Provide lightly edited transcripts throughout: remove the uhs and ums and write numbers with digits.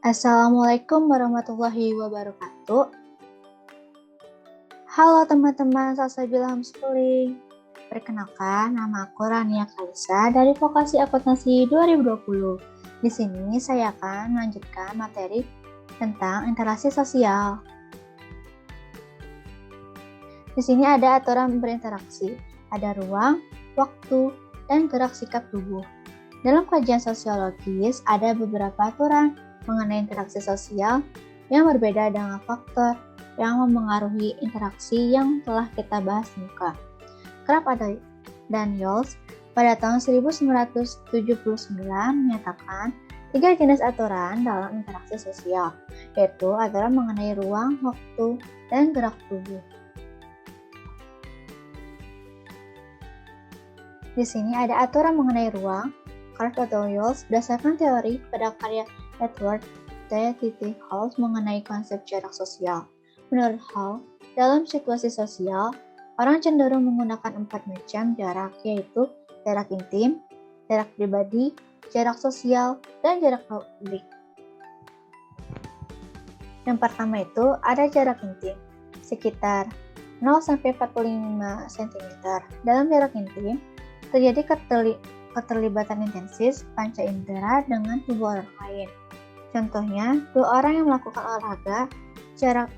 Assalamualaikum warahmatullahi wabarakatuh. Halo teman-teman, Salsabila Homeschooling. Perkenalkan, nama aku Rania Kalisa dari Vokasi Akuntansi 2020. Di sini saya akan melanjutkan materi tentang interaksi sosial. Di sini ada aturan berinteraksi, ada ruang, waktu, dan gerak sikap tubuh. Dalam kajian sosiologis, ada beberapa aturan mengenai interaksi sosial yang berbeda dengan faktor yang memengaruhi interaksi yang telah kita bahas di muka. Kraft dan Daniels pada tahun 1979 menyatakan 3 jenis aturan dalam interaksi sosial, yaitu aturan mengenai ruang, waktu, dan gerak tubuh. Di sini ada aturan mengenai ruang. Kraft atau Daniels berdasarkan teori pada karya Edward T. Hall mengenai konsep jarak sosial. Menurut Hall, dalam situasi sosial, orang cenderung menggunakan 4 macam jarak, yaitu jarak intim, jarak pribadi, jarak sosial, dan jarak publik. Yang pertama itu ada jarak intim, sekitar 0-45 cm. Dalam jarak intim, terjadi keterlibatan intensif panca indera dengan tubuh orang lain. Contohnya, 2 orang yang melakukan olahraga jarak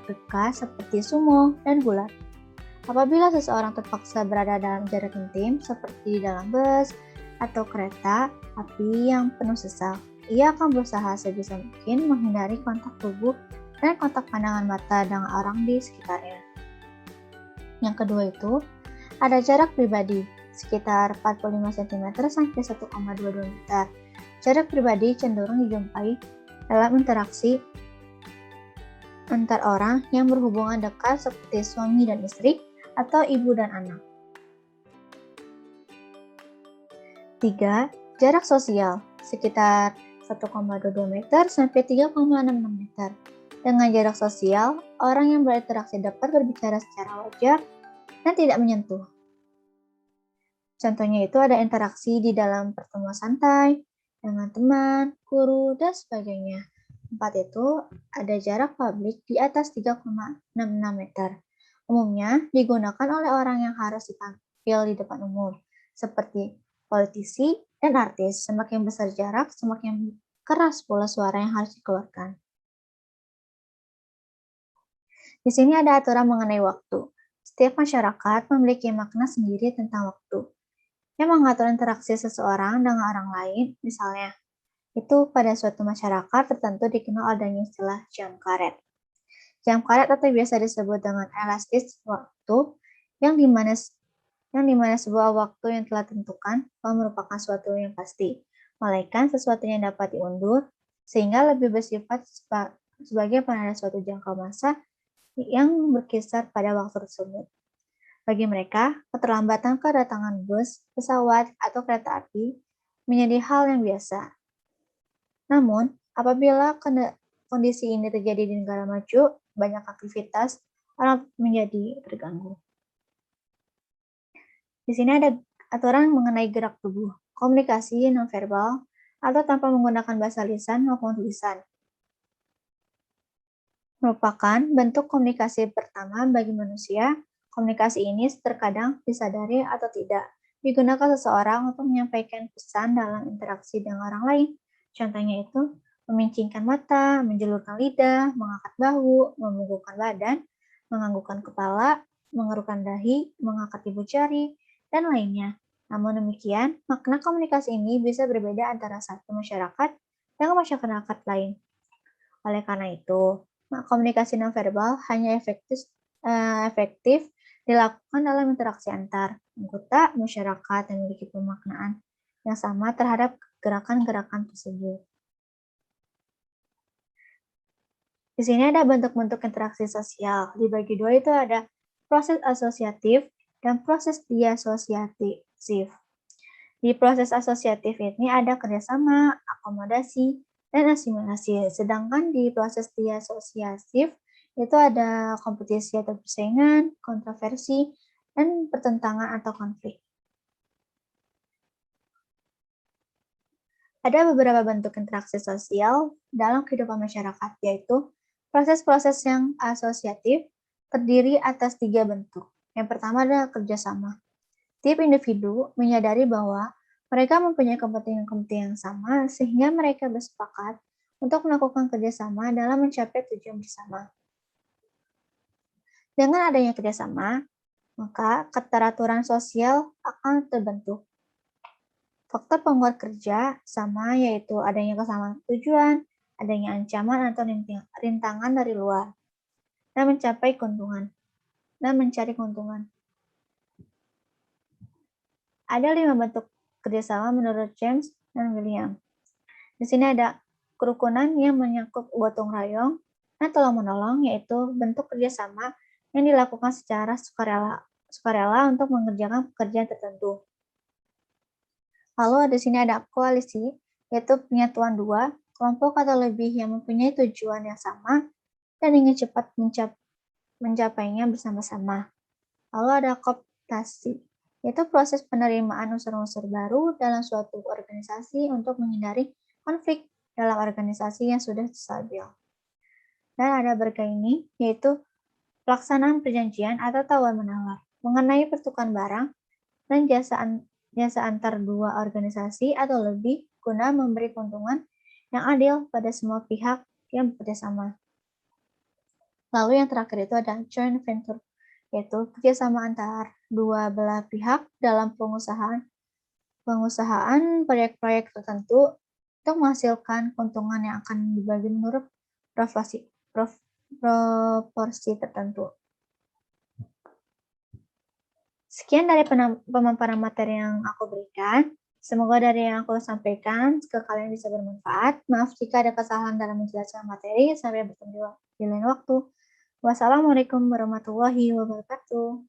dekat seperti sumo dan gulat. Apabila seseorang terpaksa berada dalam jarak intim seperti dalam bus atau kereta api yang penuh sesak, ia akan berusaha sebisa mungkin menghindari kontak tubuh dan kontak pandangan mata dengan orang di sekitarnya. Yang kedua itu, ada jarak pribadi, sekitar 45 cm sampai 1,22 meter. Jarak pribadi cenderung dijumpai dalam interaksi antar orang yang berhubungan dekat seperti suami dan istri atau ibu dan anak. 3. Jarak sosial, sekitar 1,22 meter sampai 3,66 meter. Dengan jarak sosial, orang yang berinteraksi dapat berbicara secara wajar dan tidak menyentuh. Contohnya itu ada interaksi di dalam pertemuan santai, dengan teman, guru, dan sebagainya. 4 itu ada jarak publik di atas 3,66 meter. Umumnya digunakan oleh orang yang harus ditampil di depan umum, seperti politisi dan artis. Semakin besar jarak, semakin keras pula suara yang harus dikeluarkan. Di sini ada aturan mengenai waktu. Setiap masyarakat memiliki makna sendiri tentang waktu yang mengatur interaksi seseorang dengan orang lain. Misalnya, itu pada suatu masyarakat tertentu dikenal adanya istilah jam karet. Jam karet atau biasa disebut dengan elastis waktu yang dimana sebuah waktu yang telah ditentukan merupakan suatu yang pasti, melainkan sesuatu yang dapat diundur sehingga lebih bersifat sebagai penanda suatu jangka masa yang berkisar pada waktu tersebut. Bagi mereka, keterlambatan kedatangan bus, pesawat, atau kereta api menjadi hal yang biasa. Namun, apabila kondisi ini terjadi di negara maju, banyak aktivitas orang menjadi terganggu. Di sini ada aturan mengenai gerak tubuh, komunikasi nonverbal, atau tanpa menggunakan bahasa lisan maupun tulisan. Merupakan bentuk komunikasi pertama bagi manusia. Komunikasi ini terkadang disadari atau tidak digunakan seseorang untuk menyampaikan pesan dalam interaksi dengan orang lain. Contohnya itu memincingkan mata, menjulurkan lidah, mengangkat bahu, membungkukkan badan, menganggukkan kepala, mengerukkan dahi, mengangkat ibu jari, dan lainnya. Namun demikian, makna komunikasi ini bisa berbeda antara satu masyarakat dengan masyarakat lain. Oleh karena itu, komunikasi nonverbal hanya efektif dilakukan dalam interaksi antar anggota masyarakat yang memiliki pemaknaan yang sama terhadap gerakan-gerakan tersebut. Di sini ada bentuk-bentuk interaksi sosial. Dibagi 2 itu ada proses asosiatif dan proses diasosiatif. Di proses asosiatif ini ada kerjasama, akomodasi, dan asimilasi. Sedangkan di proses diasosiatif itu ada kompetisi atau persaingan, kontroversi, dan pertentangan atau konflik. Ada beberapa bentuk interaksi sosial dalam kehidupan masyarakat, yaitu proses-proses yang asosiatif terdiri atas 3 bentuk. Yang pertama adalah kerjasama. Tiap individu menyadari bahwa mereka mempunyai kepentingan-kepentingan yang sama sehingga mereka bersepakat untuk melakukan kerjasama dalam mencapai tujuan bersama. Dengan adanya kerjasama, maka keteraturan sosial akan terbentuk. Faktor penguat kerja sama yaitu adanya kesamaan tujuan, adanya ancaman atau rintangan dari luar, dan mencari keuntungan. Ada 5 bentuk kerjasama menurut James dan William. Di sini ada kerukunan yang menyangkut gotong royong dan tolong-menolong, yaitu bentuk kerjasama yang dilakukan secara sukarela untuk mengerjakan pekerjaan tertentu. Lalu di sini ada koalisi, yaitu penyatuan 2 kelompok atau lebih yang mempunyai tujuan yang sama dan ingin cepat mencapainya bersama-sama. Lalu ada kooptasi, yaitu proses penerimaan unsur-unsur baru dalam suatu organisasi untuk menghindari konflik dalam organisasi yang sudah stabil. Dan ada bergaining, yaitu pelaksanaan perjanjian atau tawar-menawar mengenai pertukaran barang dan jasa antar 2 organisasi atau lebih guna memberi keuntungan yang adil pada semua pihak yang bekerjasama. Lalu yang terakhir itu ada joint venture, yaitu kerjasama antar 2 belah pihak dalam pengusahaan proyek-proyek tertentu untuk menghasilkan keuntungan yang akan dibagi menurut proporsi tertentu. Sekian dari pemaparan materi yang aku berikan. Semoga dari yang aku sampaikan ke kalian bisa bermanfaat. Maaf jika ada kesalahan dalam menjelaskan materi. Sampai bertemu di lain waktu. Wassalamualaikum warahmatullahi wabarakatuh.